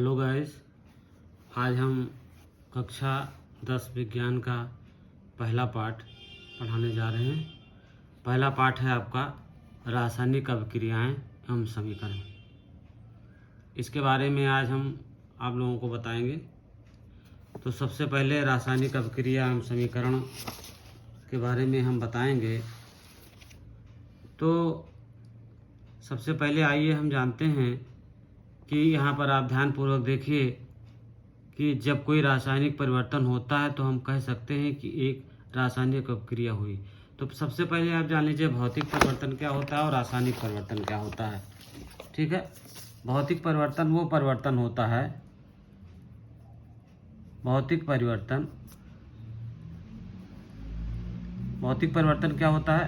Hello guys, आज हम कक्षा 10 विज्ञान का पहला पाठ पढ़ाने जा रहे हैं। पहला पाठ है आपका रासायनिक अभिक्रियाएं एवं समीकरण। इसके बारे में आज हम आप लोगों को बताएंगे। तो सबसे पहले रासायनिक अभिक्रिया एवं समीकरण के बारे में हम बताएंगे। तो सबसे पहले आइए हम जानते हैं कि यहाँ पर आप ध्यानपूर्वक देखिए कि जब कोई रासायनिक परिवर्तन होता है तो हम कह सकते हैं कि एक रासायनिक अभिक्रिया हुई। तो सबसे पहले आप जान लीजिए भौतिक परिवर्तन क्या होता है और रासायनिक परिवर्तन क्या होता है। ठीक है, भौतिक परिवर्तन वो परिवर्तन होता है, भौतिक परिवर्तन क्या होता है?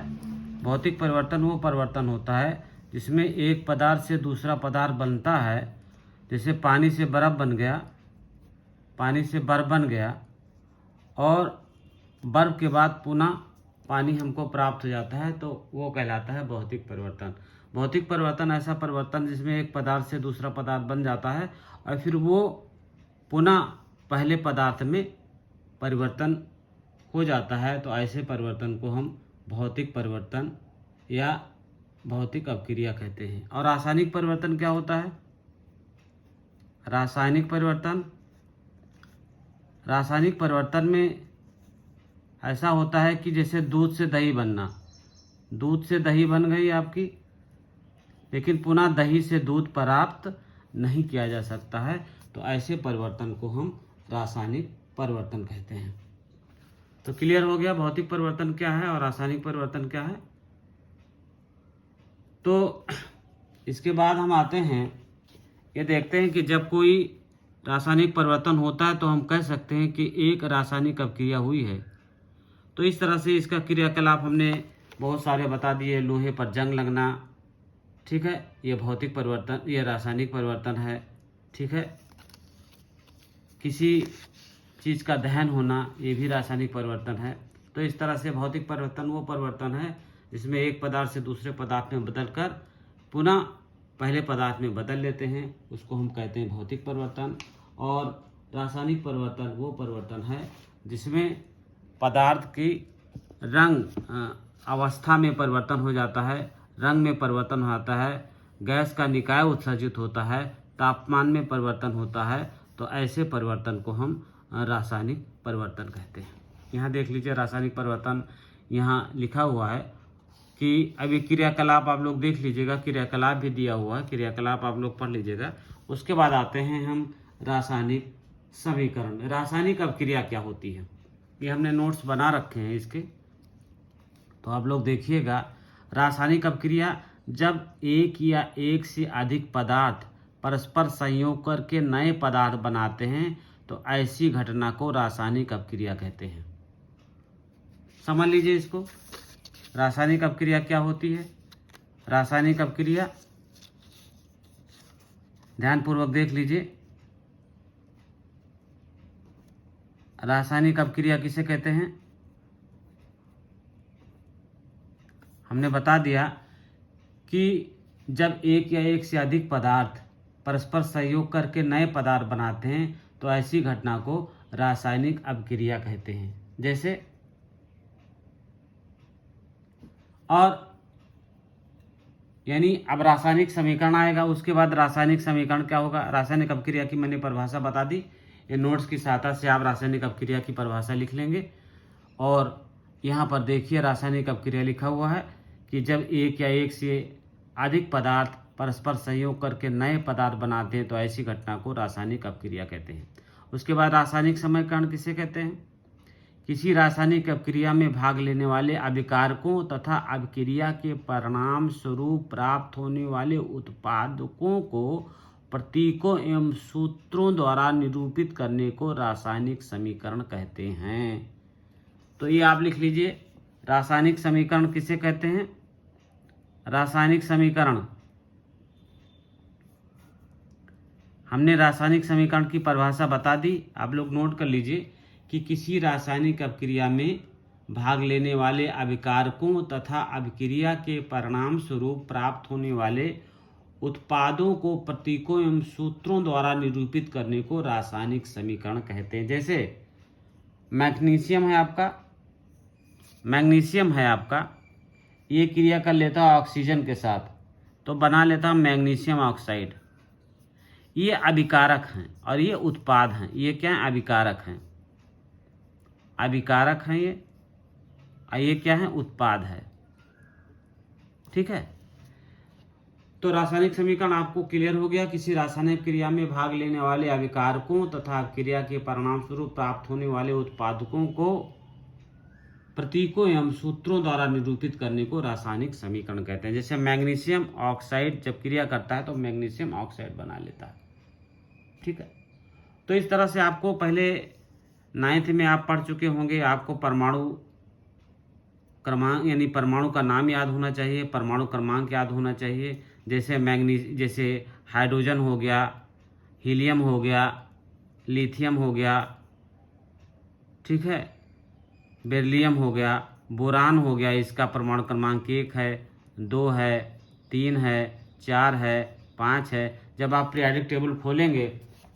भौतिक परिवर्तन वो परिवर्तन होता है जिसमें एक पदार्थ से दूसरा पदार्थ बनता है। जैसे पानी से बर्फ़ बन गया और बर्फ़ के बाद पुनः पानी हमको प्राप्त हो जाता है, तो वो कहलाता है भौतिक परिवर्तन। भौतिक परिवर्तन ऐसा परिवर्तन जिसमें एक पदार्थ से दूसरा पदार्थ बन जाता है और फिर वो पुनः पहले पदार्थ में परिवर्तन हो जाता है। तो ऐसे परिवर्तन को हम भौतिक परिवर्तन या भौतिक अभिक्रिया कहते हैं। और रासायनिक परिवर्तन क्या होता है? रासायनिक परिवर्तन में ऐसा होता है कि जैसे दूध से दही बनना, दूध से दही बन गई आपकी, लेकिन पुनः दही से दूध प्राप्त नहीं किया जा सकता है। तो ऐसे परिवर्तन को हम रासायनिक परिवर्तन कहते हैं। तो क्लियर हो गया भौतिक परिवर्तन क्या है और रासायनिक परिवर्तन क्या है। तो इसके बाद हम आते हैं, ये देखते हैं कि जब कोई रासायनिक परिवर्तन होता है तो हम कह सकते हैं कि एक रासायनिक अभिक्रिया हुई है। तो इस तरह से इसका क्रियाकलाप हमने बहुत सारे बता दिए। लोहे पर जंग लगना, ठीक है, ये भौतिक परिवर्तन, ये रासायनिक परिवर्तन है। ठीक है, किसी चीज़ का दहन होना, ये भी रासायनिक परिवर्तन है। तो इस तरह से भौतिक परिवर्तन वो परिवर्तन है जिसमें एक पदार्थ से दूसरे पदार्थ में बदलकर पुनः पहले पदार्थ में बदल लेते हैं, उसको हम कहते हैं भौतिक परिवर्तन। और रासायनिक परिवर्तन वो परिवर्तन है जिसमें पदार्थ की रंग अवस्था में परिवर्तन हो जाता है, रंग में परिवर्तन हो जाता है, गैस का निकाय उत्सर्जित होता है, तापमान में परिवर्तन होता है। तो ऐसे परिवर्तन को हम रासायनिक परिवर्तन कहते हैं। यहाँ देख लीजिए रासायनिक परिवर्तन यहाँ लिखा हुआ है कि अभी क्रियाकलाप आप लोग देख लीजिएगा, क्रियाकलाप भी दिया हुआ है, क्रियाकलाप आप लोग पढ़ लीजिएगा। उसके बाद आते हैं हम रासायनिक समीकरण। रासायनिक अभिक्रिया क्या होती है, ये हमने नोट्स बना रखे हैं इसके, तो आप लोग देखिएगा। रासायनिक अभिक्रिया जब एक या एक से अधिक पदार्थ परस्पर संयोग करके नए पदार्थ बनाते हैं तो ऐसी घटना को रासायनिक अभिक्रिया कहते हैं। समझ लीजिए इसको। रासायनिक अभिक्रिया क्या होती है? रासायनिक अभिक्रिया ध्यानपूर्वक देख लीजिए। रासायनिक अभिक्रिया किसे कहते हैं? हमने बता दिया कि जब एक या एक से अधिक पदार्थ परस्पर सहयोग करके नए पदार्थ बनाते हैं तो ऐसी घटना को रासायनिक अभिक्रिया कहते हैं। जैसे और यानी अब रासायनिक समीकरण आएगा, उसके बाद रासायनिक समीकरण क्या होगा। रासायनिक अभिक्रिया की मैंने परिभाषा बता दी, ये नोट्स की सहायता से आप रासायनिक अभिक्रिया की परिभाषा लिख लेंगे। और यहाँ पर देखिए रासायनिक अभिक्रिया लिखा हुआ है कि जब एक या एक से अधिक पदार्थ परस्पर संयोग करके नए पदार्थ बनाते हैं तो ऐसी घटना को रासायनिक अभिक्रिया कहते हैं। उसके बाद रासायनिक समीकरण किसे कहते हैं? किसी रासायनिक अभिक्रिया में भाग लेने वाले अभिकारकों तथा अभिक्रिया के परिणाम स्वरूप प्राप्त होने वाले उत्पादकों को प्रतीकों एवं सूत्रों द्वारा निरूपित करने को रासायनिक समीकरण कहते हैं। तो ये आप लिख लीजिए, रासायनिक समीकरण किसे कहते हैं? रासायनिक समीकरण, हमने रासायनिक समीकरण की परिभाषा बता दी, आप लोग नोट कर लीजिए कि किसी रासायनिक अभिक्रिया में भाग लेने वाले अभिकारकों तथा अभिक्रिया के परिणाम स्वरूप प्राप्त होने वाले उत्पादों को प्रतीकों एवं सूत्रों द्वारा निरूपित करने को रासायनिक समीकरण कहते हैं। जैसे मैग्नीशियम है आपका, ये क्रिया कर लेता है ऑक्सीजन के साथ तो बना लेता है मैग्नीशियम ऑक्साइड। ये अभिकारक हैं और ये उत्पाद हैं। ये क्या है? अभिकारक हैं ये, और ये क्या है? उत्पाद है। ठीक है, तो रासायनिक समीकरण आपको क्लियर हो गया। किसी रासायनिक क्रिया में भाग लेने वाले अभिकारकों तथा क्रिया के परिणाम स्वरूप प्राप्त होने वाले उत्पादकों को प्रतीकों एवं सूत्रों द्वारा निरूपित करने को रासायनिक समीकरण कहते हैं। जैसे मैग्नीशियम ऑक्साइड जब क्रिया करता है तो मैग्नीशियम ऑक्साइड बना लेता है। ठीक है, तो इस तरह से आपको पहले 9th में आप पढ़ चुके होंगे। आपको परमाणु क्रमांक यानी परमाणु का नाम याद होना चाहिए, परमाणु क्रमांक याद होना चाहिए। जैसे हाइड्रोजन हो गया, हीलियम हो गया, लिथियम हो गया, ठीक है, बेरिलियम हो गया, बोरान हो गया। इसका परमाणु क्रमांक 1 है, 2 है, 3 है, 4 है, 5 है। जब आप पीरियोडिक टेबल खोलेंगे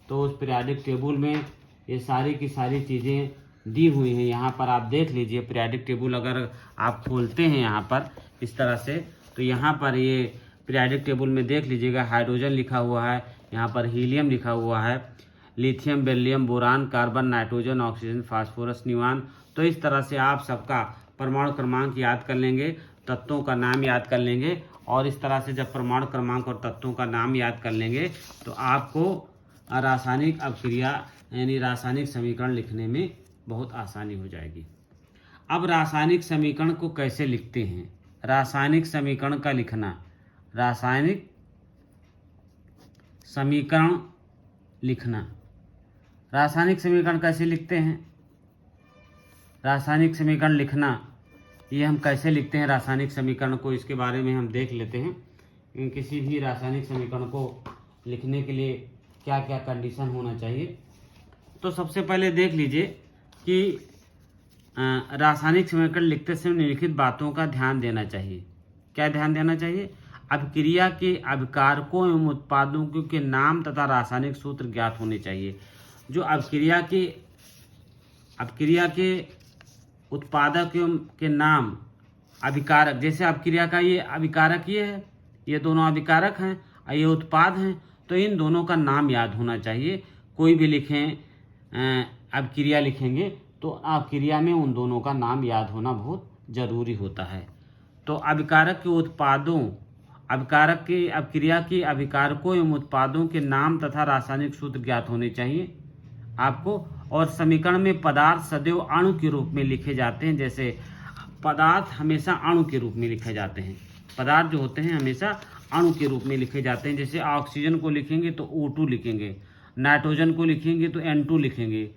तो उस पीरियोडिक टेबल में ये सारी की सारी चीज़ें दी हुई हैं। यहाँ पर आप देख लीजिए, पीरियोडिक टेबल अगर आप खोलते हैं यहाँ पर इस तरह से, तो यहाँ पर ये पीरियोडिक टेबल में देख लीजिएगा, हाइड्रोजन लिखा हुआ है, यहाँ पर हीलियम लिखा हुआ है, lithium, beryllium, boron, carbon, nitrogen, oxygen, phosphorus, neon. तो इस तरह से आप सबका परमाणु क्रमांक याद कर लेंगे, तत्वों का नाम याद कर लेंगे, और इस तरह से जब परमाणु क्रमांक और तत्वों का नाम याद कर लेंगे तो आपको रासायनिक अभिक्रिया यानी रासायनिक समीकरण लिखने में बहुत आसानी हो जाएगी। अब रासायनिक समीकरण को कैसे लिखते हैं? रासायनिक समीकरण का लिखना, रासायनिक समीकरण लिखना, रासायनिक समीकरण कैसे लिखते हैं? रासायनिक समीकरण लिखना, ये हम कैसे लिखते हैं रासायनिक समीकरण को, इसके बारे में हम देख लेते हैं। किसी भी रासायनिक समीकरण को लिखने के लिए क्या क्या कंडीशन होना चाहिए। तो सबसे पहले देख लीजिए कि रासायनिक समीकरण लिखते समय निम्नलिखित बातों का ध्यान देना चाहिए। क्या ध्यान देना चाहिए? अभिक्रिया के अभिकारकों एवं उत्पादों के नाम तथा रासायनिक सूत्र ज्ञात होने चाहिए। जो अभिक्रिया के उत्पादक के नाम, अभिकारक, जैसे अभिक्रिया का ये अभिकारक ये है, ये दोनों अभिकारक हैं और ये उत्पाद हैं, तो इन दोनों का नाम याद होना चाहिए। कोई भी लिखें, अभिक्रिया लिखेंगे तो अभिक्रिया में उन दोनों का नाम याद होना बहुत जरूरी होता है। तो अभिकारक के उत्पादों, अभिक्रिया के अभिकारकों एवं उत्पादों के नाम तथा रासायनिक सूत्र ज्ञात होने चाहिए आपको। और समीकरण में पदार्थ सदैव अणु के रूप में लिखे जाते हैं। जैसे पदार्थ हमेशा अणु के रूप में लिखे जाते हैं, पदार्थ जो होते हैं हमेशा अणु के रूप में लिखे जाते हैं। जैसे ऑक्सीजन को लिखेंगे तो O2 लिखेंगे, नाइट्रोजन को लिखेंगे तो N2 लिखेंगे,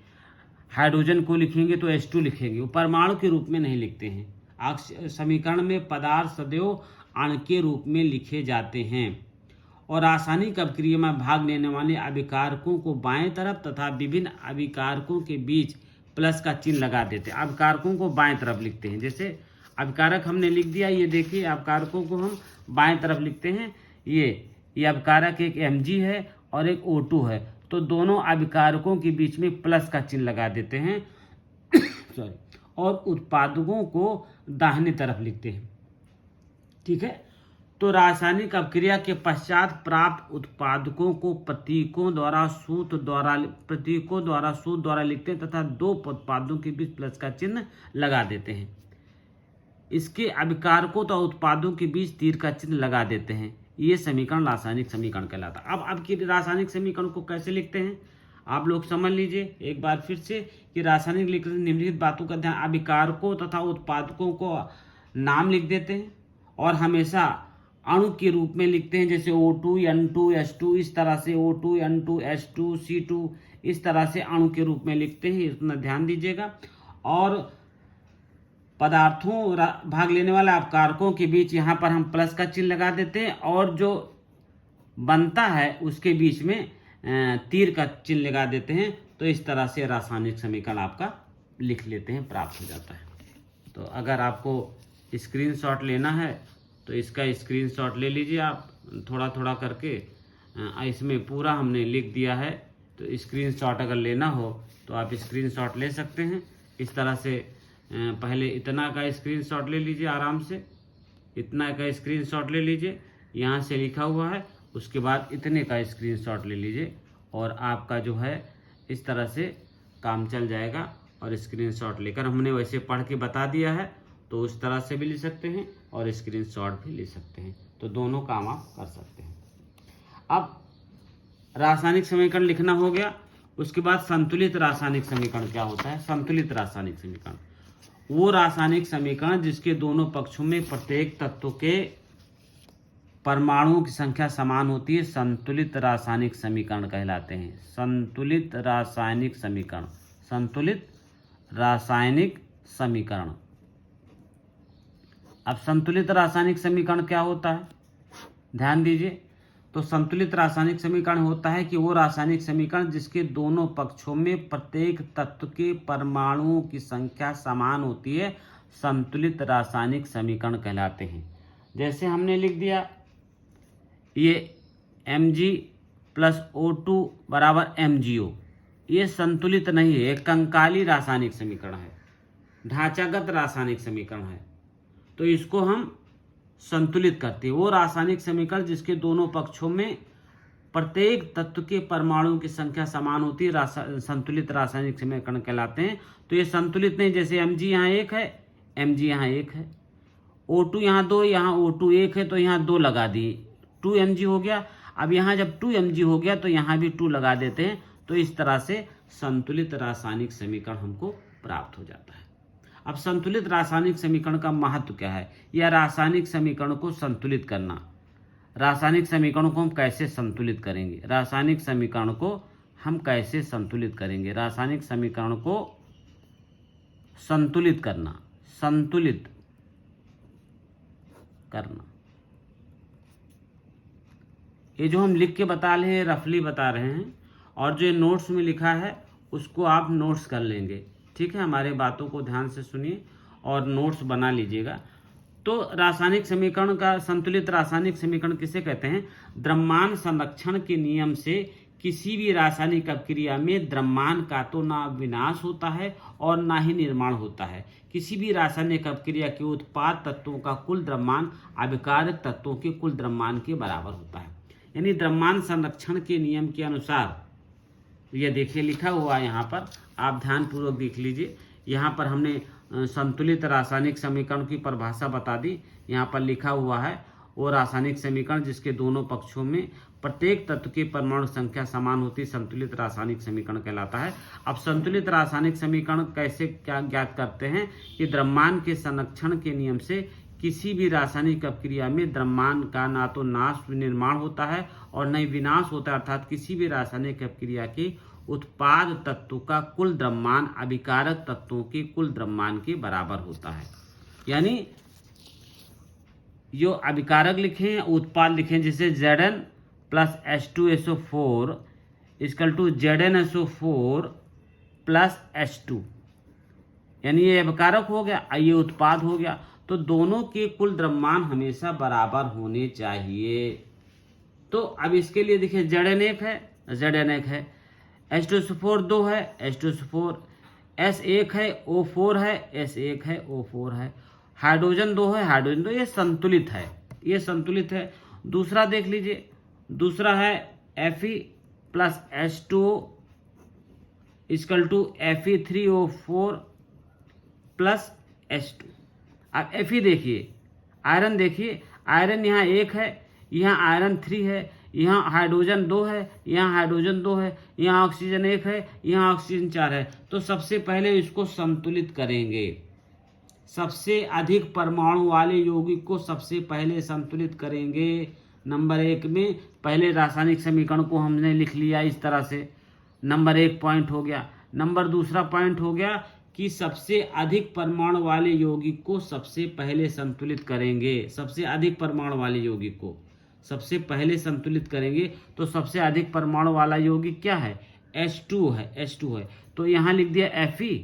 हाइड्रोजन को लिखेंगे तो H2 लिखेंगे। वो परमाणु के रूप में नहीं लिखते हैं। समीकरण में पदार्थ सदैव अणु के रूप में लिखे जाते हैं। और रासायनिक अभिक्रिया में भाग लेने वाले अभिकारकों को बाएं तरफ तथा विभिन्न अभिकारकों के बीच प्लस का चिन्ह लगा देते हैं। अभिकारकों को बाएं तरफ लिखते हैं। जैसे अभिकारक हमने लिख दिया, ये देखिए अभिकारकों को हम बाएं तरफ लिखते हैं। ये अभिकारक एक Mg है और एक O2 है, तो दोनों अभिकारकों के बीच में प्लस का चिन्ह लगा देते हैं सॉरी, और उत्पादकों को दाहिने तरफ लिखते हैं। ठीक है, तो रासायनिक अभिक्रिया के पश्चात प्राप्त उत्पादकों को प्रतीकों द्वारा सूत्र द्वारा लिखते हैं तथा दो उत्पादों के बीच प्लस का चिन्ह लगा देते हैं। इसके अभिकारकों तथा उत्पादों के बीच तीर का चिन्ह लगा देते हैं। ये समीकरण रासायनिक समीकरण कहलाता है। अब की रासायनिक समीकरण को कैसे लिखते हैं आप लोग समझ लीजिए एक बार फिर से कि रासायनिक लिखते निम्नलिखित बातों का ध्यान, अभिकारकों तथा उत्पादकों को नाम लिख देते हैं और हमेशा अणु के रूप में लिखते हैं। जैसे O2, N2, H2, इस तरह से O2, N2, H2, C2 इस तरह से अणु के रूप में लिखते हैं, इतना ध्यान दीजिएगा। और पदार्थों भाग लेने वाले अपकारकों के बीच यहाँ पर हम प्लस का चिन्ह लगा देते हैं और जो बनता है उसके बीच में तीर का चिन्ह लगा देते हैं। तो इस तरह से रासायनिक समीकरण आपका लिख लेते हैं, प्राप्त हो जाता है। तो अगर आपको स्क्रीनशॉट लेना है तो इसका स्क्रीनशॉट ले लीजिए आप। थोड़ा थोड़ा करके इसमें पूरा हमने लिख दिया है। तो स्क्रीनशॉट अगर लेना हो तो आप स्क्रीनशॉट ले सकते हैं। इस तरह से पहले इतना का स्क्रीनशॉट ले लीजिए, आराम से इतना का स्क्रीनशॉट ले लीजिए, यहाँ से लिखा हुआ है, उसके बाद इतने का स्क्रीनशॉट ले लीजिए और आपका जो है इस तरह से काम चल जाएगा। और स्क्रीनशॉट लेकर हमने वैसे पढ़ के बता दिया है, तो उस तरह से भी ले सकते हैं और स्क्रीनशॉट भी ले सकते हैं, तो दोनों काम आप कर सकते हैं। अब रासायनिक समीकरण लिखना हो गया, उसके बाद संतुलित रासायनिक समीकरण क्या होता है। संतुलित रासायनिक समीकरण वो रासायनिक समीकरण जिसके दोनों पक्षों में प्रत्येक तत्व के परमाणुओं की संख्या समान होती है, संतुलित रासायनिक समीकरण कहलाते हैं। संतुलित रासायनिक समीकरण, संतुलित रासायनिक समीकरण। अब संतुलित रासायनिक समीकरण क्या होता है, ध्यान दीजिए। तो संतुलित रासायनिक समीकरण होता है कि वो रासायनिक समीकरण जिसके दोनों पक्षों में प्रत्येक तत्व के परमाणुओं की संख्या समान होती है, संतुलित रासायनिक समीकरण कहलाते हैं। जैसे हमने लिख दिया ये Mg प्लस O2 बराबर MgO, ये संतुलित नहीं है, एक कंकाली रासायनिक समीकरण है, ढांचागत रासायनिक समीकरण है। तो इसको हम संतुलित करते हैं। वो रासायनिक समीकरण जिसके दोनों पक्षों में प्रत्येक तत्व के परमाणुओं की संख्या समान होती है, संतुलित रासायनिक समीकरण कहलाते हैं। तो ये संतुलित नहीं, जैसे Mg यहाँ 1 है, Mg यहाँ 1 है, O2 यहाँ 2, यहाँ O2 1 है, तो यहाँ 2 लगा दिए, 2 Mg हो गया। अब यहाँ जब 2 Mg हो गया तो यहाँ भी 2 लगा देते हैं, तो इस तरह से संतुलित रासायनिक समीकरण हमको प्राप्त हो जाता है। अब संतुलित रासायनिक समीकरण का महत्व क्या है, या रासायनिक समीकरण को संतुलित करना। रासायनिक समीकरणों को हम कैसे संतुलित करेंगे, रासायनिक समीकरण को हम कैसे संतुलित करेंगे, रासायनिक समीकरण को संतुलित करना, संतुलित करना। ये जो हम लिख के बता रहे हैं, रफली बता रहे हैं, और जो नोट्स में लिखा है उसको आप नोट्स कर लेंगे, ठीक है। हमारे बातों को ध्यान से सुनिए और नोट्स बना लीजिएगा। तो रासायनिक समीकरण का, संतुलित रासायनिक समीकरण किसे कहते हैं, द्रव्यमान संरक्षण के नियम से किसी भी रासायनिक अभिक्रिया में द्रव्यमान का तो ना विनाश होता है और ना ही निर्माण होता है। किसी भी रासायनिक अभिक्रिया के उत्पाद तत्वों का कुल द्रव्यमान अभिकारक तत्वों के कुल द्रव्यमान के बराबर होता है। यानी द्रव्यमान संरक्षण के नियम के अनुसार, ये देखिए लिखा हुआ है यहाँ पर, आप ध्यान पूर्वक देख लीजिए। यहाँ पर हमने संतुलित रासायनिक समीकरण की परिभाषा बता दी। यहाँ पर लिखा हुआ है वो रासायनिक समीकरण जिसके दोनों पक्षों में प्रत्येक तत्व की परमाणु संख्या समान होती है, संतुलित रासायनिक समीकरण कहलाता है। अब संतुलित रासायनिक समीकरण कैसे क्या ज्ञात करते हैं कि द्रव्यमान के संरक्षण के नियम से किसी भी रासायनिक अभिक्रिया में द्रव्यमान का ना तो नाश निर्माण होता है और न ही विनाश होता है, अर्थात किसी भी रासायनिक अभिक्रिया के उत्पाद तत्वों का कुल द्रव्यमान अभिकारक तत्वों के कुल द्रव्यमान के बराबर होता है। यानी जो अभिकारक लिखे हैं, उत्पाद लिखे हैं, जैसे Zn plus H2SO4 equal to ZnSO4 plus H2, यानी ये अभिकारक हो गया, ये उत्पाद हो गया। तो दोनों के कुल द्रव्यमान हमेशा बराबर होने चाहिए। तो अब इसके लिए देखिए Zn 1 है, Zn 1 है, H2SO4 2 है, H2SO4, S 1 है, O4 है, S 1 है, O4 है, हाइड्रोजन 2 है, हाइड्रोजन 2, ये संतुलित है, ये संतुलित है। दूसरा देख लीजिए, दूसरा है Fe plus H2O equal to Fe3O4 plus H2। अब Fe देखिए, आयरन देखिए, आयरन यहाँ 1 है, यहाँ आयरन 3 है, यहाँ हाइड्रोजन 2 है, यहाँ हाइड्रोजन 2 है, यहाँ ऑक्सीजन 1 है, यहाँ ऑक्सीजन 4 है। तो सबसे पहले इसको संतुलित करेंगे, सबसे अधिक परमाणु वाले यौगिक को सबसे पहले संतुलित करेंगे। नंबर 1 में पहले रासायनिक समीकरण को हमने लिख लिया इस तरह से, नंबर 1 पॉइंट हो गया। नंबर दूसरा पॉइंट हो गया कि सबसे अधिक परमाणु वाले यौगिक को सबसे पहले संतुलित करेंगे, सबसे अधिक परमाणु वाले यौगिक को सबसे पहले संतुलित करेंगे। तो सबसे अधिक परमाणु वाला यौगिक क्या है, H2 है, H2 है। तो यहाँ लिख दिया Fe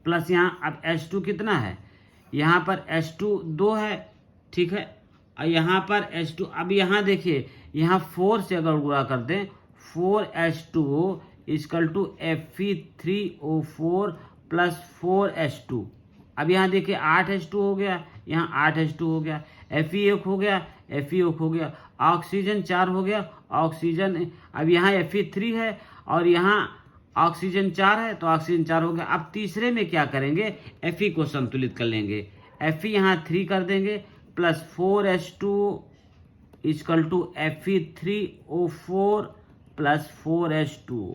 प्लस यहाँ अब H2 कितना है, यहाँ पर H2 2 है, ठीक है, और यहाँ पर H2, अब यहाँ देखिए, यहाँ 4 से अगर गुणा कर दें, 4H2O equal to Fe3O4 plus 4H2। अब यहाँ देखिए 8H2 हो गया, यहाँ 8H2 हो गया, Fe1 हो गया, Fe1 हो गया, ऑक्सीजन 4 हो गया, ऑक्सीजन, अब यहाँ Fe3 है और यहाँ ऑक्सीजन 4 है तो ऑक्सीजन 4 हो गया। अब तीसरे में क्या करेंगे, Fe को संतुलित कर लेंगे, Fe यहाँ 3 कर देंगे plus 4H2 equal to Fe3O4 plus 4H2।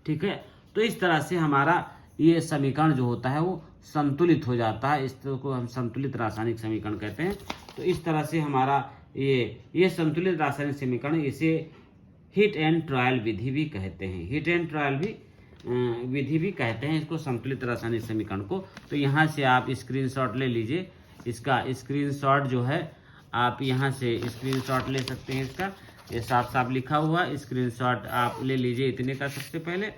ठीक है, तो इस तरह से हमारा ये समीकरण जो होता है वो संतुलित हो जाता है। इस तरह को हम संतुलित रासायनिक समीकरण कहते हैं। तो इस तरह से हमारा ये संतुलित रासायनिक समीकरण, इसे हिट एंड ट्रायल विधि भी कहते हैं। हिट एंड ट्रायल भी विधि भी कहते हैं इसको, संतुलित रासायनिक समीकरण को। तो यहाँ से आप स्क्रीनशॉट ले लीजिए, इसका स्क्रीनशॉट जो है आप यहाँ से स्क्रीनशॉट ले सकते हैं। इसका ये साफ साफ लिखा हुआ, स्क्रीनशॉट आप ले लीजिए इतने का सबसे पहले।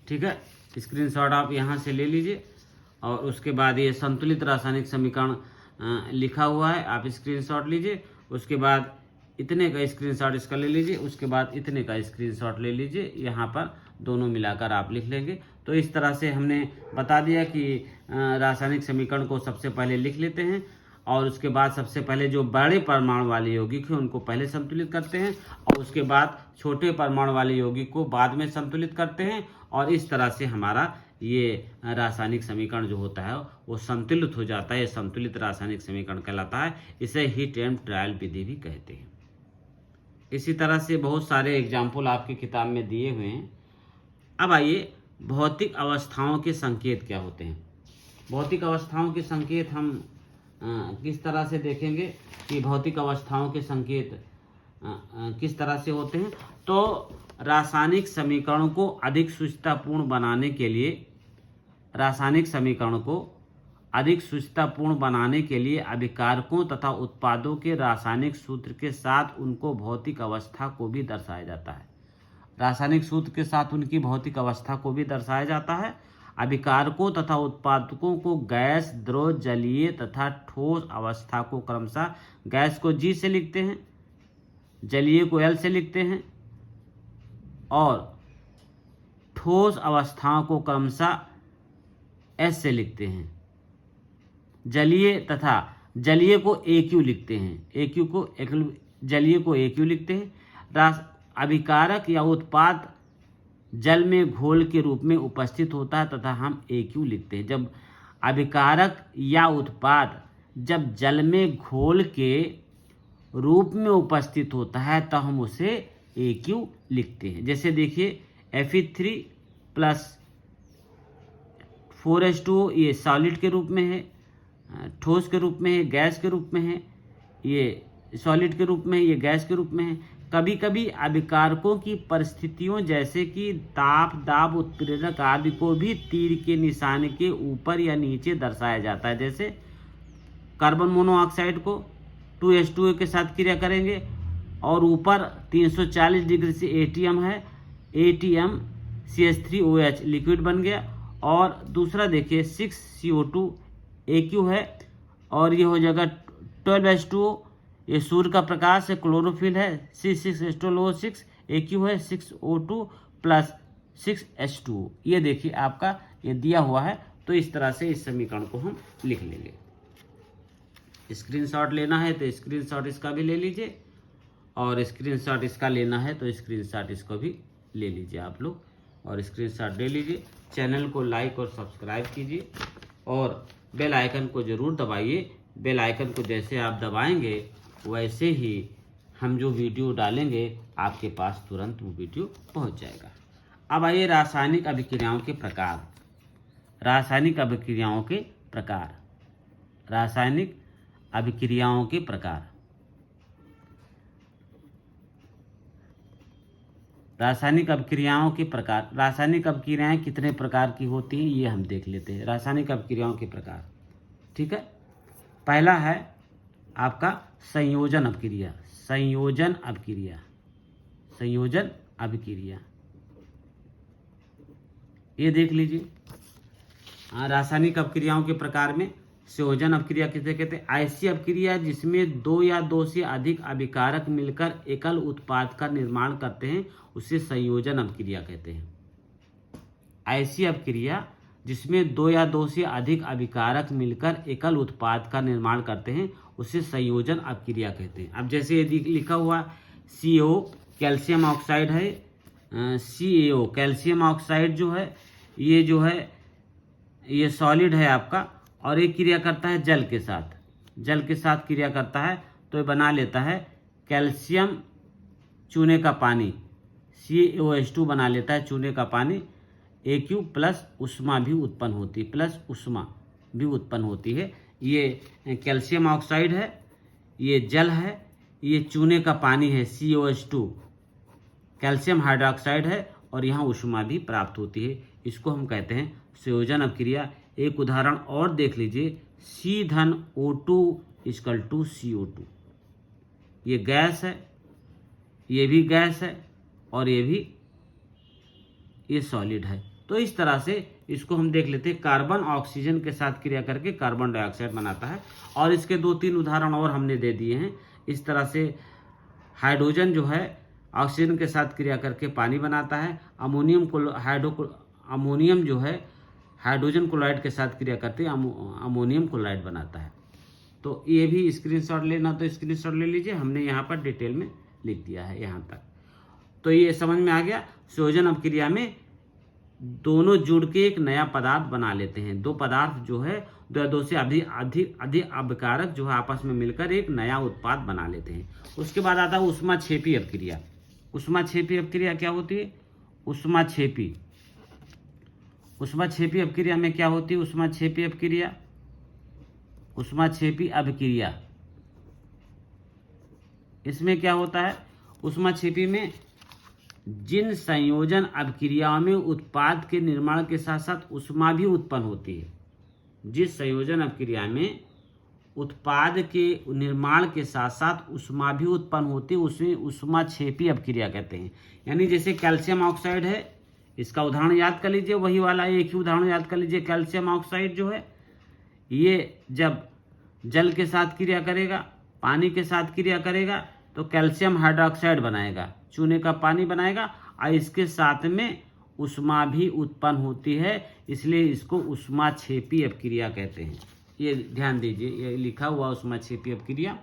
ठीक है, स्क्रीनशॉट आप यहाँ से ले लीजिए और उसके बाद ये संतुलित रासायनिक समीकरण लिखा हुआ है, आप स्क्रीनशॉट लीजिए। उसके बाद इतने का स्क्रीनशॉट इसका ले लीजिए, उसके बाद इतने का स्क्रीनशॉट ले लीजिए, यहाँ पर दोनों मिलाकर आप लिख लेंगे। तो इस तरह से हमने बता दिया कि रासायनिक समीकरण को सबसे पहले लिख लेते हैं और उसके बाद सबसे पहले जो बड़े परमाणु वाले यौगिक हैं उनको पहले संतुलित करते हैं और उसके बाद छोटे परमाणु वाले यौगिक को बाद में संतुलित करते हैं। और इस तरह से हमारा ये रासायनिक समीकरण जो होता है वो संतुलित हो जाता है। ये संतुलित रासायनिक समीकरण कहलाता है। इसे हिट एंड ट्रायल विधि भी कहते हैं। इसी तरह से बहुत सारे एग्जाम्पल आपकी किताब में दिए हुए हैं। अब आइए, भौतिक अवस्थाओं के संकेत क्या होते हैं। भौतिक अवस्थाओं के संकेत हम किस तरह से देखेंगे कि भौतिक अवस्थाओं के संकेत किस तरह से होते हैं। तो रासायनिक समीकरणों को अधिक शुद्धतापूर्ण बनाने के लिए, रासायनिक समीकरण को अधिक शुद्धतापूर्ण बनाने के लिए अभिकारकों तथा उत्पादों के रासायनिक सूत्र के साथ उनको भौतिक अवस्था को भी दर्शाया जाता है। रासायनिक सूत्र के साथ उनकी भौतिक अवस्था को भी दर्शाया जाता है। अभिकारकों तथा उत्पादकों को गैस, द्रव, जलीय तथा ठोस अवस्था को क्रमशः, गैस को G से लिखते हैं, जलीय को L से लिखते हैं और ठोस अवस्थाओं को क्रमशः S से लिखते हैं। जलीय तथा जलीय को AQ लिखते हैं, AQ को जलीय को AQ लिखते हैं। अभिकारक या उत्पाद जल में घोल के रूप में उपस्थित होता है तथा हम AQ लिखते हैं। जब अभिकारक या उत्पाद जब जल में घोल के रूप में उपस्थित होता है तो हम उसे AQ लिखते हैं। जैसे देखिए Fe3 प्लस 4H2O ये सॉलिड के रूप में है, ठोस के रूप में है, गैस के रूप में है, ये सॉलिड के रूप में है, ये गैस के रूप में है। कभी कभी अभिकारकों की परिस्थितियों जैसे कि ताप, दाब, उत्प्रेरक आदि को भी तीर के निशान के ऊपर या नीचे दर्शाया जाता है। जैसे कार्बन मोनोऑक्साइड को 2H2O के साथ क्रिया करेंगे और ऊपर 340 डिग्री से ATM है, ATM CH3OH लिक्विड बन गया। और दूसरा देखिए 6CO2 AQ है और ये हो जाएगा 12H2O, ये सूर्य का प्रकाश है, क्लोरोफिल है, C6H12O6 AQ है, 6O2 प्लस 6H2O। ये देखिए आपका ये दिया हुआ है। तो इस तरह से इस समीकरण को हम लिख लेंगे। स्क्रीनशॉट लेना है तो स्क्रीनशॉट इसका भी ले लीजिए और स्क्रीनशॉट इसका लेना है तो स्क्रीनशॉट इसको भी ले लीजिए आप लोग और स्क्रीनशॉट ले लीजिए। चैनल को लाइक और सब्सक्राइब कीजिए और बेल आइकन को ज़रूर दबाइए। बेल आइकन को जैसे आप दबाएंगे वैसे ही हम जो वीडियो डालेंगे आपके पास तुरंत वो वीडियो पहुंच जाएगा। अब आइए रासायनिक अभिक्रियाओं के प्रकार। रासायनिक अभिक्रियाओं के प्रकार, रासायनिक अभिक्रियाओं के प्रकार। रासायनिक अभिक्रियाओं के प्रकार। रासायनिक अभिक्रियाएं कितने प्रकार की होती हैं ये हम देख लेते हैं। रासायनिक अभिक्रियाओं के प्रकार, ठीक है। पहला है आपका संयोजन अभिक्रिया। संयोजन अभिक्रिया, संयोजन अभिक्रिया ये देख लीजिए। रासायनिक अभिक्रियाओं के प्रकार में संयोजन अपक्रिया किसे कहते हैं? ऐसी अपक्रिया जिसमें दो या दो से अधिक अभिकारक मिलकर एकल उत्पाद का निर्माण करते हैं उसे संयोजन अपक्रिया कहते हैं। ऐसी अपक्रिया जिसमें दो या दो से अधिक अभिकारक मिलकर एकल उत्पाद का निर्माण करते हैं उसे संयोजन अपक्रिया कहते हैं। अब जैसे ये लिखा हुआ CO कैल्शियम ऑक्साइड है, CaO कैल्शियम ऑक्साइड जो है ये सॉलिड है आपका, और एक क्रिया करता है जल के साथ क्रिया करता है, तो ये बना लेता है कैल्शियम चूने का पानी, CaOH2 बना लेता है चूने का पानी, AQ प्लस उष्मा भी उत्पन्न होती है। ये कैल्शियम ऑक्साइड है, ये जल है, ये चूने का पानी है CaOH2, कैल्शियम हाइड्रोक्साइड है, और यहाँ उष्मा भी प्राप्त होती है। इसको हम कहते हैं संयोजन अपक्रिया। एक उदाहरण और देख लीजिए, C(O2) = CO2। ये गैस है, ये भी गैस है, और ये सॉलिड है। तो इस तरह से इसको हम देख लेते हैं। कार्बन ऑक्सीजन के साथ क्रिया करके कार्बन डाइऑक्साइड बनाता है, और इसके 2-3 उदाहरण और हमने दे दिए हैं। इस तरह से हाइड्रोजन जो है ऑक्सीजन के साथ क्रिया करके पानी बनाता है। अमोनियम जो है हाइड्रोजन क्लोराइड के साथ क्रिया करते अमोनियम क्लोराइड बनाता है। तो ये भी स्क्रीनशॉट लेना तो स्क्रीनशॉट ले लीजिए, हमने यहाँ पर डिटेल में लिख दिया है यहाँ तक। तो ये समझ में आ गया। संयोजन अपक्रिया में दोनों जुड़ के एक नया पदार्थ बना लेते हैं। दो पदार्थ जो है दो से अधिक अभिकारक जो है आपस में मिलकर एक नया उत्पाद बना लेते हैं। उसके बाद आता है ऊष्माक्षेपी अपक्रिया। ऊष्माक्षेपी अपक्रिया क्या होती है? ऊष्माक्षेपी अपक्रिया में क्या होती है? ऊष्माक्षेपी अपक्रिया इसमें क्या होता है? ऊष्माक्षेपी में जिन संयोजन अपक्रियाओं में उत्पाद के निर्माण के साथ साथ ऊष्मा भी उत्पन्न होती है, जिस संयोजन अपक्रिया में उत्पाद के निर्माण के साथ साथ ऊष्मा भी उत्पन्न होती है उसे ऊष्माक्षेपी अपक्रिया कहते हैं। यानी जैसे कैल्शियम ऑक्साइड है, इसका उदाहरण याद कर लीजिए, वही वाला एक ही उदाहरण याद कर लीजिए। कैल्शियम ऑक्साइड जो है ये जब जल के साथ क्रिया करेगा, पानी के साथ क्रिया करेगा, तो कैल्शियम हाइड्रोक्साइड बनाएगा, चूने का पानी बनाएगा, और इसके साथ में ऊष्मा भी उत्पन्न होती है, इसलिए इसको ऊष्माक्षेपी अपक्रिया कहते हैं। ये ध्यान दीजिए, ये लिखा हुआ ऊष्माक्षेपी अपक्रिया।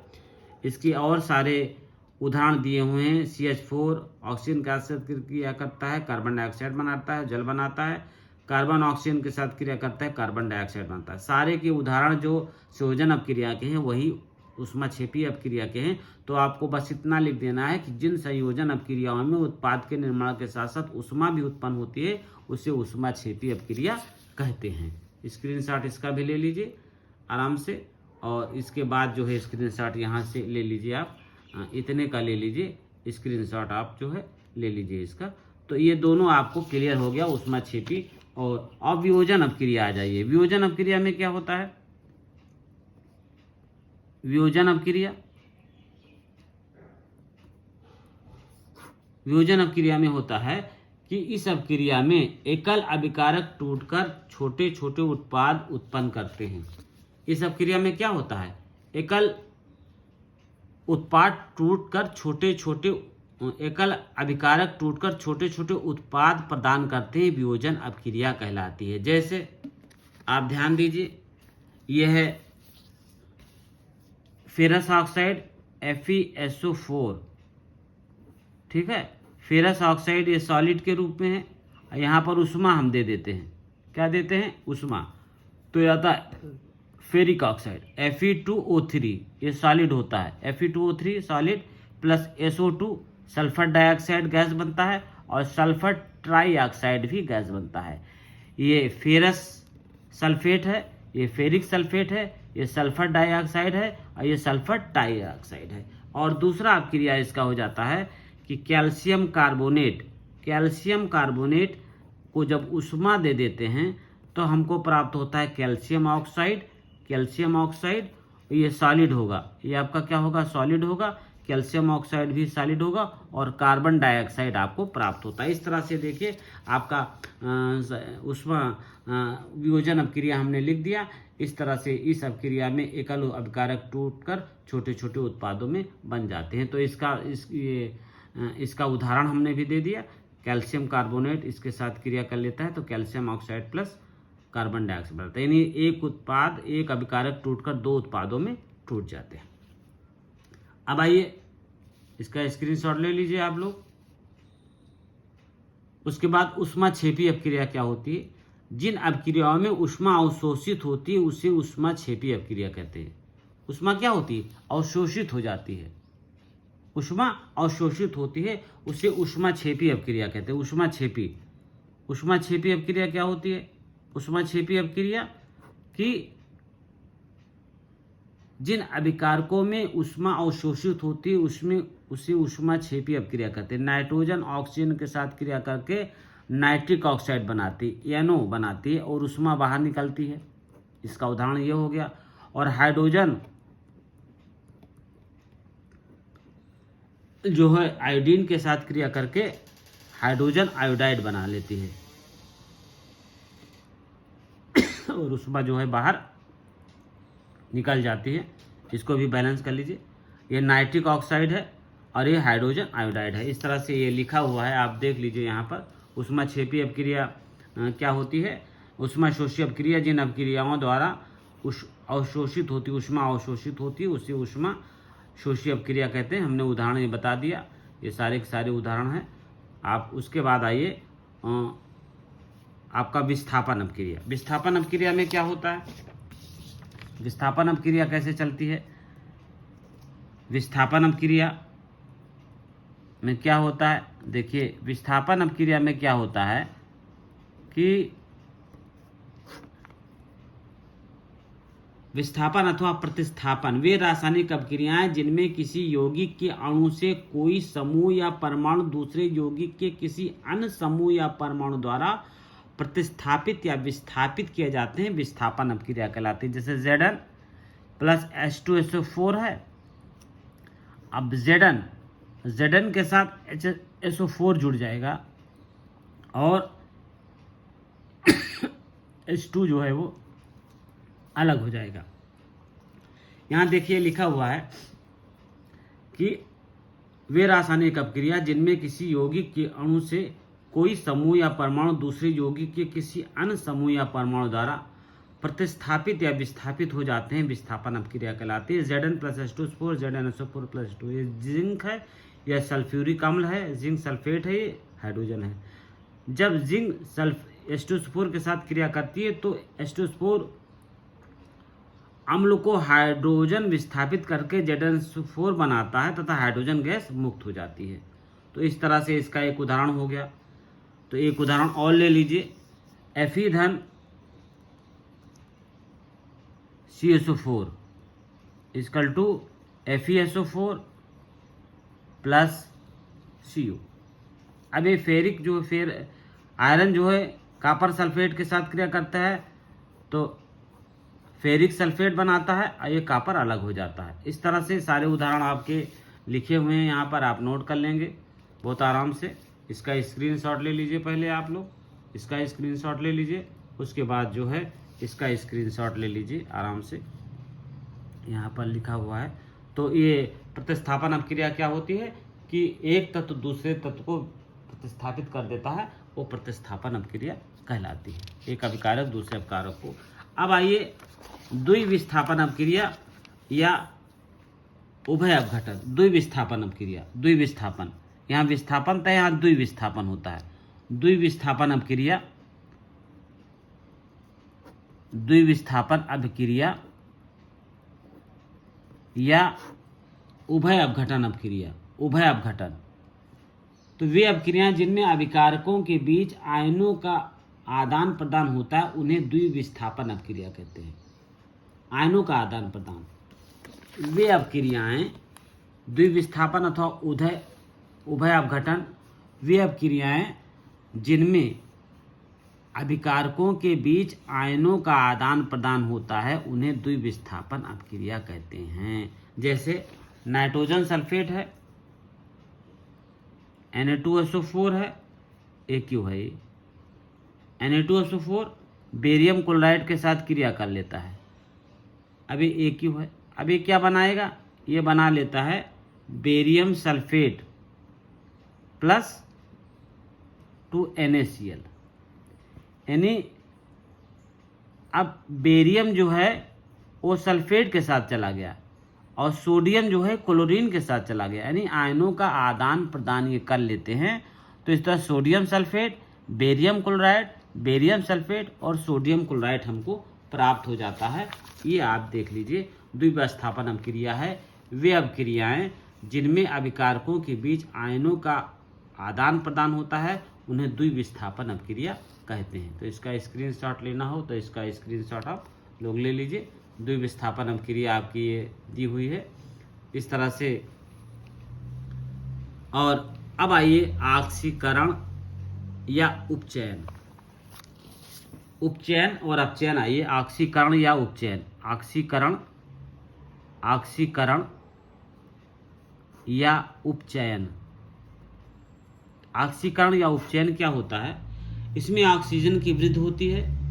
इसकी और सारे उदाहरण दिए हुए हैं। CH4 ऑक्सीजन के साथ क्रिया करता है, कार्बन डाइऑक्साइड बनाता है, जल बनाता है। कार्बन ऑक्सीजन के साथ क्रिया करता है, कार्बन डाइऑक्साइड बनता है। सारे के उदाहरण जो संयोजन अपक्रिया के हैं वही ऊष्माक्षेपी अपक्रिया के हैं। तो आपको बस इतना लिख देना है कि जिन संयोजन अपक्रियाओं में उत्पाद के निर्माण के साथ साथ ऊष्मा भी उत्पन्न होती है उसे ऊष्माक्षेपी अपक्रिया कहते हैं। स्क्रीनशॉट इसका भी ले लीजिए आराम से, और इसके बाद जो है स्क्रीनशॉट यहाँ से ले लीजिए आप, इतने का ले लीजिए स्क्रीनशॉट, आप जो है ले लीजिए इसका। तो ये दोनों आपको क्लियर हो गया ऊष्माक्षेपी। और अब वियोजन अपक्रिया आ जाइए। वियोजन अपक्रिया में क्या होता है? वियोजन अपक्रिया में होता है कि इस अपक्रिया में एकल अभिकारक टूटकर छोटे छोटे उत्पाद उत्पन्न करते हैं। इस अपक्रिया में क्या होता है? एकल अभिकारक टूटकर छोटे छोटे उत्पाद प्रदान करते हैं, वियोजन अपक्रिया कहलाती है। जैसे आप ध्यान दीजिए, यह है फेरस ऑक्साइड FeSO4, ठीक है। फेरस ऑक्साइड ये सॉलिड के रूप में है, यहाँ पर उष्मा हम दे देते हैं। क्या देते हैं? उष्मा। तो ये आता है फेरिक ऑक्साइड Fe2O3, ये सॉलिड होता है। Fe2O3 solid plus SO2 sulphur dioxide gas बनता है, और सल्फर ट्राईऑक्साइड भी गैस बनता है। ये फेरस सल्फेट है, ये फेरिक सल्फेट है, ये सल्फर डाइऑक्साइड है, और ये सल्फर ट्राईऑक्साइड है। और दूसरा अपक्रिया इसका हो जाता है कि कैल्शियम कार्बोनेट को जब उष्मा दे देते हैं तो हमको प्राप्त होता है कैल्शियम ऑक्साइड। ये सॉलिड होगा, ये आपका क्या होगा? सॉलिड होगा। कैल्शियम ऑक्साइड भी सॉलिड होगा और कार्बन डाइऑक्साइड आपको प्राप्त होता है। इस तरह से देखिए आपका ऊष्मा वियोजन अपक्रिया हमने लिख दिया। इस तरह से इस अपक्रिया में एकल अभिकारक टूटकर छोटे छोटे उत्पादों में बन जाते हैं। तो इसका उदाहरण हमने भी दे दिया। कैल्शियम कार्बोनेट इसके साथ क्रिया कर लेता है तो calcium oxide plus carbon dioxide बनता है, यानी एक उत्पाद एक अभिकारक टूटकर दो उत्पादों में टूट जाते हैं। अब आइए इसका स्क्रीनशॉट ले लीजिए आप लोग। उसके बाद ऊष्माक्षेपी अपक्रिया क्या होती है? जिन अपक्रियाओं में ऊष्मा अवशोषित होती है उसे ऊष्माक्षेपी अपक्रिया कहते हैं। ऊष्मा क्या होती है? अवशोषित हो जाती है। ऊष्मा अवशोषित होती है उसे ऊष्माक्षेपी अपक्रिया कहते हैं। ऊष्माक्षेपी अपक्रिया क्या होती है? ऊष्माक्षेपी अपक्रिया कि जिन अभिकारकों में ऊष्मा अवशोषित होती है उसमें उसे ऊष्माक्षेपी अपक्रिया कहते हैं। नाइट्रोजन ऑक्सीजन के साथ क्रिया करके नाइट्रिक ऑक्साइड बनाती है, NO बनाती है और ऊष्मा बाहर निकलती है। इसका उदाहरण ये हो गया। और हाइड्रोजन जो है आयोडीन के साथ क्रिया करके हाइड्रोजन आयोडाइड बना लेती है और ऊष्मा जो है बाहर निकल जाती है। इसको भी बैलेंस कर लीजिए। ये नाइट्रिक ऑक्साइड है और ये हाइड्रोजन आयोडाइड है। इस तरह से ये लिखा हुआ है, आप देख लीजिए यहाँ पर। ऊष्माक्षेपी अपक्रिया क्या होती है? ऊष्माशोषी अपक्रिया जिन अपक्रियाओं द्वारा अवशोषित होती ऊष्मा अवशोषित होती है उसे ऊष्मा शोषी अपक्रिया कहते हैं। हमने उदाहरण ये बता दिया, ये सारे के सारे उदाहरण हैं। आप उसके बाद आइए आपका विस्थापन अपक्रिया। विस्थापन अपक्रिया में क्या होता है? विस्थापन अपक्रिया कैसे चलती है? विस्थापन अपक्रिया में क्या होता है? देखिए विस्थापन अपक्रिया में क्या होता है कि विस्थापन अथवा प्रतिस्थापन वे रासायनिक अपक्रियाएं जिनमें किसी यौगिक के अणु से कोई समूह या परमाणु दूसरे यौगिक के किसी अन्य समूह या परमाणु द्वारा प्रतिस्थापित या विस्थापित किए जाते हैं, विस्थापन अपक्रिया कहलाती है। जैसे Zn प्लस H2SO4 है। अब Zn के साथ HSO4 जुड़ जाएगा और H2 जो है वो अलग हो जाएगा। यहाँ देखिए लिखा हुआ है कि वे रासायनिक अपक्रिया जिनमें किसी यौगिक के अणु से कोई समूह या परमाणु दूसरे यौगिक के किसी अन्य समूह या परमाणु द्वारा प्रतिस्थापित या विस्थापित हो जाते हैं, विस्थापन अपक्रिया कहलाती है। Zn plus H2SO4 ZnSO4 plus 2 ये जिंक है, यह सल्फ्यूरिक अम्ल है, जिंक सल्फेट है, ये हाइड्रोजन है। जब जिंक H2SO4 के साथ क्रिया करती है तो H2SO4 अम्ल को हाइड्रोजन विस्थापित करके ZnSO4 बनाता है तथा हाइड्रोजन गैस मुक्त हो जाती है। तो इस तरह से इसका एक उदाहरण हो गया। तो एक उदाहरण और ले लीजिए। Fe CSO4 equal to FeSO4 plus CO। अब ये फेरिक जो फिर आयरन जो है कॉपर सल्फेट के साथ क्रिया करता है तो फेरिक सल्फेट बनाता है और ये कॉपर अलग हो जाता है। इस तरह से सारे उदाहरण आपके लिखे हुए हैं, यहाँ पर आप नोट कर लेंगे बहुत आराम से। इसका स्क्रीनशॉट ले लीजिए, पहले आप लोग इसका स्क्रीनशॉट ले लीजिए, उसके बाद जो है इसका स्क्रीनशॉट ले लीजिए आराम से, यहाँ पर लिखा हुआ है। तो ये प्रतिस्थापन अपक्रिया क्या होती है कि एक तत्व दूसरे तत्व को प्रतिस्थापित कर देता है, वो प्रतिस्थापन अपक्रिया कहलाती है। एक अभिकारक दूसरे अभिकारक को। अब आइए द्विविस्थापन अपक्रिया या उभय अपघटन। द्विविस्थापन अपक्रिया, द्विविस्थापन, यहाँ विस्थापन था, यहाँ द्विविस्थापन होता है। द्विविस्थापन अपक्रिया, द्विविस्थापन अपक्रिया या उभय अपघटन अपक्रिया, उभय अपघटन। तो वे अपक्रियाएं जिनमें अभिकारकों के बीच आयनों का आदान प्रदान होता है उन्हें द्विविस्थापन अपक्रिया कहते हैं। आयनों का आदान प्रदान, वे अपक्रियाएं द्विविस्थापन अथवा उभय अपघटन, वे अपक्रियाएं जिनमें अभिकारकों के बीच आयनों का आदान प्रदान होता है उन्हें द्विविस्थापन अपक्रिया कहते हैं। जैसे नाइट्रोजन सल्फेट है, Na2SO4 है, AQ है ये। Na2SO4 बेरियम क्लोराइड के साथ क्रिया कर लेता है, अभी AQ है। अब ये क्या बनाएगा, ये बना लेता है बेरियम सल्फेट प्लस 2NaCl, यानी अब बेरियम जो है वो सल्फेट के साथ चला गया और सोडियम जो है क्लोरीन के साथ चला गया, यानी आयनों का आदान प्रदान ये कर लेते हैं। तो इस तरह sodium sulphate, barium chloride, barium sulphate और सोडियम क्लोराइड हमको प्राप्त हो जाता है। ये आप देख लीजिए द्विविस्थापन अभिक्रिया है। वे अभिक्रियाएं जिनमें अभिकारकों के बीच आयनों का आदान प्रदान होता है उन्हें द्विविस्थापन अभिक्रिया कहते हैं। तो इसका स्क्रीनशॉट लेना हो तो इसका स्क्रीनशॉट आप लोग ले लीजिए। द्विविस्थापन अभिक्रिया आपकी ये दी हुई है इस तरह से। और अब आइए ऑक्सीकरण या उपचयन। उपचयन और अपचयन, आइए ऑक्सीकरण या उपचयन। ऑक्सीकरण या उपचयन। ऑक्सीकरण या उपचयन क्या होता है, इसमें ऑक्सीजन की वृद्धि होती है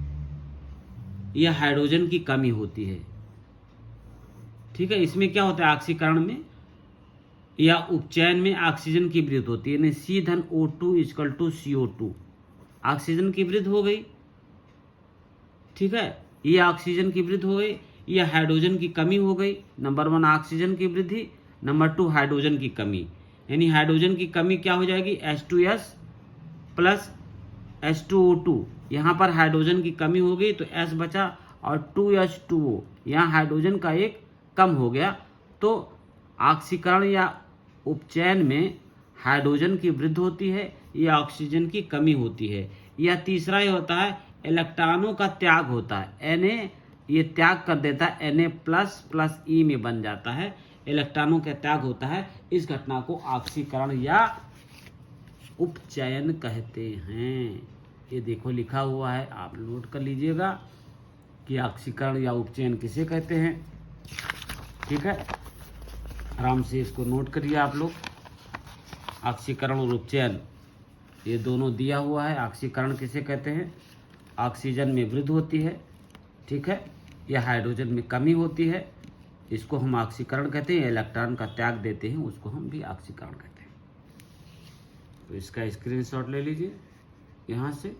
या हाइड्रोजन की कमी होती है। ठीक है, इसमें क्या होता है ऑक्सीकरण में या उपचयन में ऑक्सीजन की वृद्धि होती है, यानी C(O2) = CO2। ऑक्सीजन की वृद्धि हो गई, ठीक है, ये ऑक्सीजन की वृद्धि हो गई, या हाइड्रोजन की कमी हो गई। नंबर 1 ऑक्सीजन की वृद्धि, नंबर 2 हाइड्रोजन की कमी, यानी हाइड्रोजन की कमी क्या हो जाएगी H2S प्लस H2O2। यहाँ पर हाइड्रोजन की कमी हो गई तो S बचा और 2H2O, यहाँ हाइड्रोजन का एक कम हो गया। तो ऑक्सीकरण या उपचयन में हाइड्रोजन की वृद्धि होती है या ऑक्सीजन की कमी होती है। या तीसरा ये होता है इलेक्ट्रॉनों का त्याग होता है, Na ये त्याग कर देता है, Na++ E में बन जाता है, इलेक्ट्रॉनों का त्याग होता है। इस घटना को ऑक्सीकरण या उपचयन कहते हैं। ये देखो लिखा हुआ है, आप नोट कर लीजिएगा कि ऑक्सीकरण या उपचयन किसे कहते हैं। ठीक है, आराम से इसको नोट करिए आप लोग। ऑक्सीकरण और उपचयन ये दोनों दिया हुआ है। ऑक्सीकरण किसे कहते हैं, ऑक्सीजन में वृद्धि होती है, ठीक है, या हाइड्रोजन में कमी होती है, इसको हम ऑक्सीकरण कहते हैं। इलेक्ट्रॉन का त्याग देते हैं उसको हम भी ऑक्सीकरण कहते हैं। तो इसका स्क्रीनशॉट ले लीजिए यहाँ से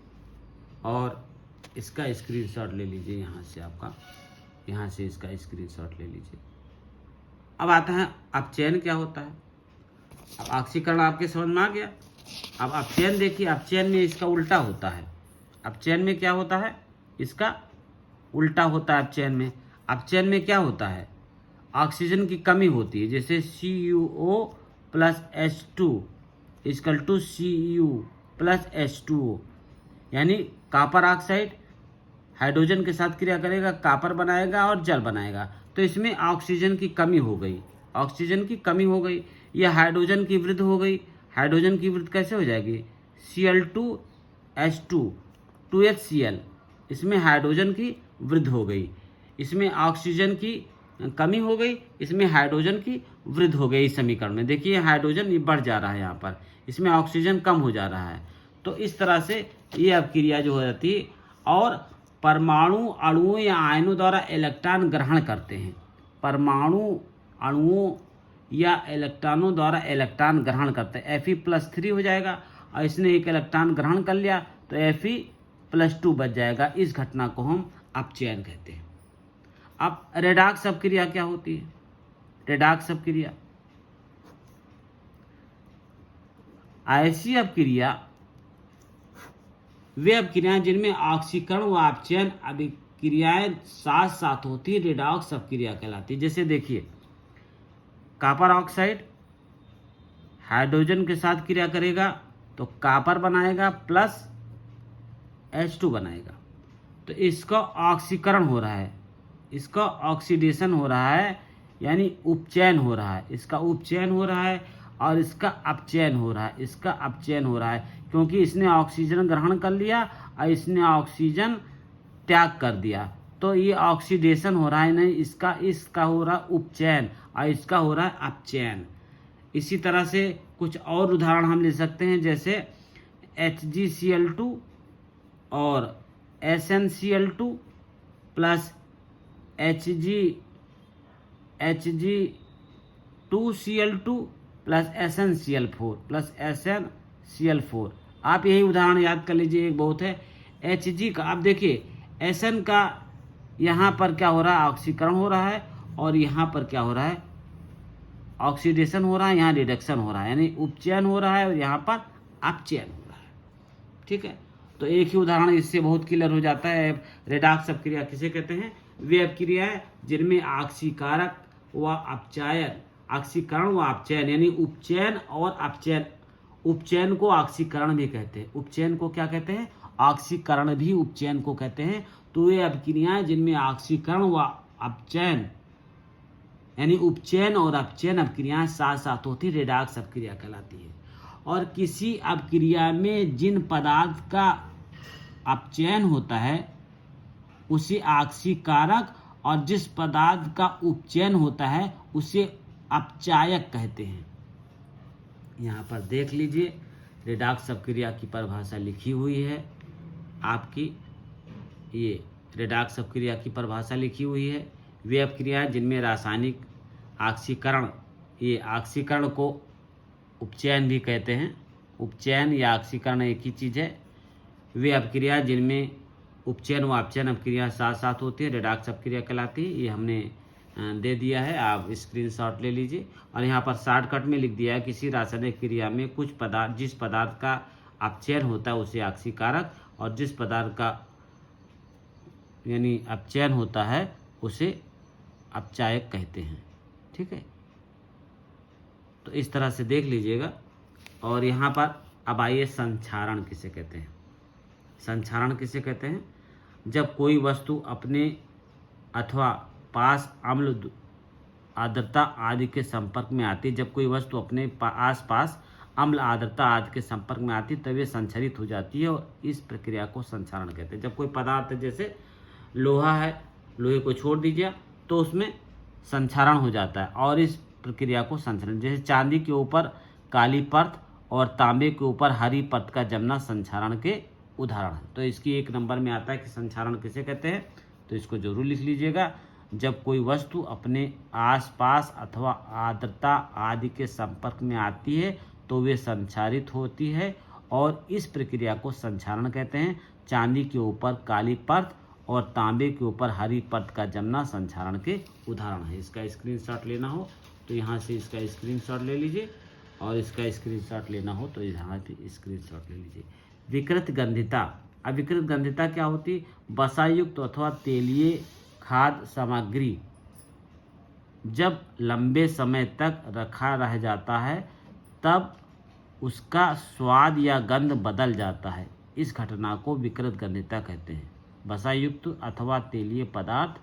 और इसका स्क्रीनशॉट ले लीजिए यहाँ से, आपका यहाँ से इसका स्क्रीनशॉट ले लीजिए। अब आता है अपचयन क्या होता है। अब ऑक्सीकरण आपके समझ में आ गया। अब अपचयन देखिए, अपचयन में इसका उल्टा होता है। अपचयन में क्या होता है, इसका उल्टा होता है। अपचयन में क्या होता है, ऑक्सीजन की कमी होती है, जैसे CuO + H2 = Cu + H2O, यानी कॉपर ऑक्साइड हाइड्रोजन के साथ क्रिया करेगा, कॉपर बनाएगा और जल बनाएगा। तो इसमें ऑक्सीजन की कमी हो गई, ऑक्सीजन की कमी हो गई, या हाइड्रोजन की वृद्धि हो गई। हाइड्रोजन की वृद्धि कैसे हो जाएगी, Cl2H2 2HCl, इसमें हाइड्रोजन की वृद्धि हो गई। इसमें ऑक्सीजन की कमी हो गई, इसमें हाइड्रोजन की वृद्धि हो गई। इस समीकरण में देखिए हाइड्रोजन ये बढ़ जा रहा है, यहाँ पर इसमें ऑक्सीजन कम हो जा रहा है। तो इस तरह से ये अभिक्रिया जो हो जाती है। और परमाणु अणुओं या आयनों द्वारा इलेक्ट्रॉन ग्रहण करते हैं। परमाणु अणुओं या इलेक्ट्रॉनों द्वारा इलेक्ट्रॉन ग्रहण करते हैं। Fe+3 हो जाएगा और इसने एक इलेक्ट्रॉन ग्रहण कर लिया तो Fe+2 बच जाएगा। इस घटना को हम अपचयन कहते हैं। अब रेडॉक्स अपक्रिया क्या होती है। रेडॉक्स अपक्रिया ऐसी अपक्रिया वे अपक्रियाएं जिनमें ऑक्सीकरण व अपचयन अभिक्रियाएं साथ साथ होती है, रेडॉक्स अपक्रिया कहलाती है। जैसे देखिए कॉपर ऑक्साइड हाइड्रोजन के साथ क्रिया करेगा तो कॉपर बनाएगा प्लस H2 बनाएगा, तो इसका ऑक्सीकरण हो रहा है, इसका ऑक्सीडेशन हो रहा है, यानी उपचयन हो रहा है। इसका उपचयन हो रहा है और इसका अपचयन हो रहा है। इसका अपचयन हो रहा है क्योंकि इसने ऑक्सीजन ग्रहण कर लिया और इसने ऑक्सीजन त्याग कर दिया। तो ये ऑक्सीडेशन हो रहा है नहीं, इसका हो रहा है उपचयन और इसका हो रहा है अपचयन। इसी तरह से कुछ और उदाहरण हम ले सकते हैं, जैसे HgCl2 और SnCl2 plus Hg2Cl2 plus SnCl4 plus SnCl4। आप यही उदाहरण याद कर लीजिए, एक बहुत है Hg का। आप देखिए Sn का यहाँ पर क्या हो रहा है, ऑक्सीकरण हो रहा है, और यहाँ पर क्या हो रहा है, ऑक्सीडेशन हो रहा है, यहाँ रिडक्शन हो रहा है, यानी उपचयन हो रहा है और यहाँ पर अपचयन हो रहा है। ठीक है, तो एक ही उदाहरण इससे बहुत क्लियर हो जाता है। रेडॉक्स अपक्रिया किसे कहते हैं? वे अपक्रिया है जिनमें ऑक्सीकारक व अपचायन, ऑक्सीकरण व अपचयन यानी उपचयन और अपचयन, उपचयन को ऑक्सीकरण भी कहते हैं। उपचयन को क्या कहते हैं? ऑक्सीकरण भी उपचयन को कहते हैं। तो ये अपक्रियाएं जिनमें ऑक्सीकरण व अपचयन यानी उपचयन और अपचयन अपक्रियाएं साथ साथ होती रेडॉक्स अपक्रिया कहलाती है। और किसी अपक्रिया में जिन पदार्थ का अपचयन होता है उसे ऑक्सीकारक, और जिस पदार्थ का उपचयन होता है उसे अपचायक कहते हैं। यहाँ पर देख लीजिए, रेडॉक्स अपक्रिया की परिभाषा लिखी हुई है आपकी, ये रेडॉक्स अपक्रिया की परिभाषा लिखी हुई है। वे अपक्रिया जिनमें रासायनिक ऑक्सीकरण, ये ऑक्सीकरण को उपचयन भी कहते हैं, उपचयन या ऑक्सीकरण एक ही चीज़ है। वे अपक्रिया जिनमें उपचयन व अपचयन अपक्रिया साथ साथ होती है रेडॉक्स अपक्रिया कहलाती है। ये हमने दे दिया है, आप स्क्रीनशॉट ले लीजिए। और यहाँ पर शॉर्टकट में लिख दिया है, किसी रासायनिक क्रिया में कुछ पदार्थ, जिस पदार्थ का अपचयन होता है उसे ऑक्सीकारक, और जिस पदार्थ का यानी अपचयन होता है उसे अपचायक कहते हैं। ठीक है, तो इस तरह से देख लीजिएगा। और यहाँ पर अब आइए संक्षारण किसे कहते हैं? संक्षारण किसे कहते हैं? जब कोई वस्तु अपने अथवा पास अम्ल, आर्द्रता आदि के संपर्क में आती है। जब कोई वस्तु अपने आस पास अम्ल, आर्द्रता आदि के संपर्क में आती है तब ये संक्षारित हो जाती है, और इस प्रक्रिया को संक्षारण कहते हैं। जब कोई पदार्थ जैसे लोहा है, लोहे को छोड़ दीजिए तो उसमें संक्षारण हो जाता है, और इस प्रक्रिया को संक्षारण, जैसे चांदी के ऊपर काली परत और तांबे के ऊपर हरी परत का जमना संक्षारण के उदाहरण है। तो इसकी एक नंबर में आता है कि संक्षारण किसे कहते हैं, तो इसको जरूर लिख लीजिएगा। जब कोई वस्तु अपने आसपास अथवा आर्द्रता आदि के संपर्क में आती है तो वे संक्षारित होती है, और इस प्रक्रिया को संक्षारण कहते हैं। चांदी के ऊपर काली परत और तांबे के ऊपर हरी परत का जमना संक्षारण के उदाहरण है। इसका स्क्रीनशॉट लेना हो तो यहाँ से इसका स्क्रीनशॉट ले लीजिए, और इसका स्क्रीनशॉट लेना हो तो यहाँ पे स्क्रीनशॉट ले लीजिए। विकृत गंधिता। अब विकृत गंधिता क्या होती? वसायुक्त अथवा तेलीय खाद्य सामग्री जब लंबे समय तक रखा रह जाता है तब उसका स्वाद या गंध बदल जाता है। इस घटना को विकृत गंधिता कहते हैं। वसायुक्त अथवा तेलीय पदार्थ,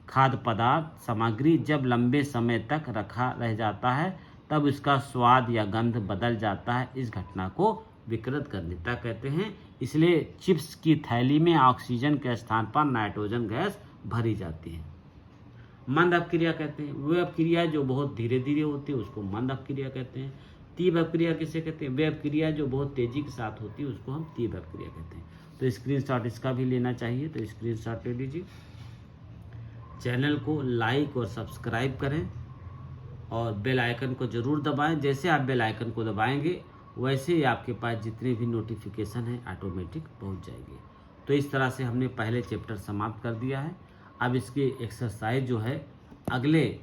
खाद्य पदार्थ सामग्री जब लंबे समय तक रखा रह जाता है तब इसका स्वाद या गंध बदल जाता है। इस घटना को विकृत गंधिता कहते हैं। इसलिए चिप्स की थैली में ऑक्सीजन के स्थान पर नाइट्रोजन गैस भरी जाती है। मंद अपक्रिया कहते हैं, वे अपक्रिया जो बहुत धीरे धीरे होती है उसको मंद अपक्रिया कहते हैं। तीव्र अपक्रिया किसे कहते हैं? वे अपक्रिया जो बहुत तेजी के साथ होती है उसको हम तीव्र अपक्रिया कहते हैं। तो स्क्रीनशॉट इसका भी लेना चाहिए, तो स्क्रीनशॉट ले लीजिए। चैनल को लाइक और सब्सक्राइब करें, और बेल आइकन को जरूर दबाएं। जैसे आप बेल आइकन को दबाएंगे वैसे ही आपके पास जितने भी नोटिफिकेशन हैं ऑटोमेटिक पहुंच जाएंगे। तो इस तरह से हमने पहले चैप्टर समाप्त कर दिया है। अब इसकी एक्सरसाइज जो है अगले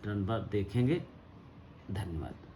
टर्न पर देखेंगे। धन्यवाद।